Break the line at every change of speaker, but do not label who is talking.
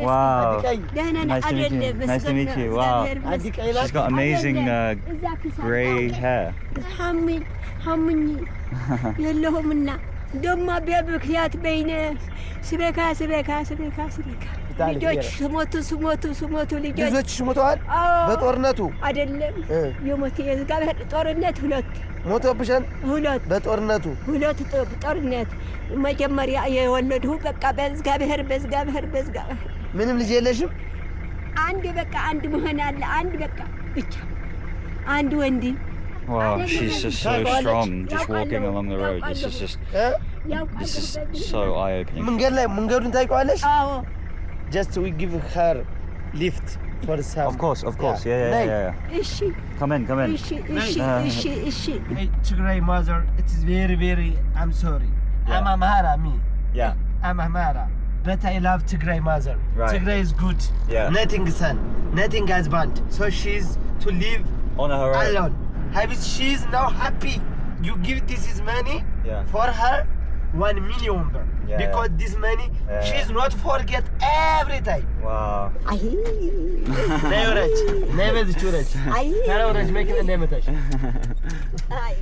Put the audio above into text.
Wow. Nice to meet you. Nice to meet you. Wow. She's got amazing grey hair.
ደማ በብክያት በይነ ስበካ ልጆች ስሞቱ
ልጆች ሞተዋል በጦርነቱ
አይደለም የሞት የዝጋብሔር ጦርነት ሁለት
ሞተብሻል
ሁለት
በጦርነቱ
ሁለት ጦርነት መጀመሪያ የወለድሁ በቃ በዝጋብሔር
ምንም ልጅ የለሽም
አንድ በቃ አንድ መሆን አለ አንድ በቃ ብቻ አንድ ወንድ
Wow, she's just so strong, just walking along the road. This is so eye-opening.
መንገዱን ታውቂዋለሽ? Just we give her lift for some.
Of course. Yeah.
እሺ
Come in.
እሺ
Hey, Tigray mother, it is very I'm sorry.
Yeah.
I'm Amhara me.
Yeah.
I'm Amhara. But I love Tigray mother.
Right.
Tigray is good.
Yeah.
Nothing son, nothing husband. So she's to live
On her own.
alone. She's now happy. You give this is money for her 1 million birr. Because this money she's not forget every time.
Wow.
Never. Never. Never. Never. Never. Never. Never.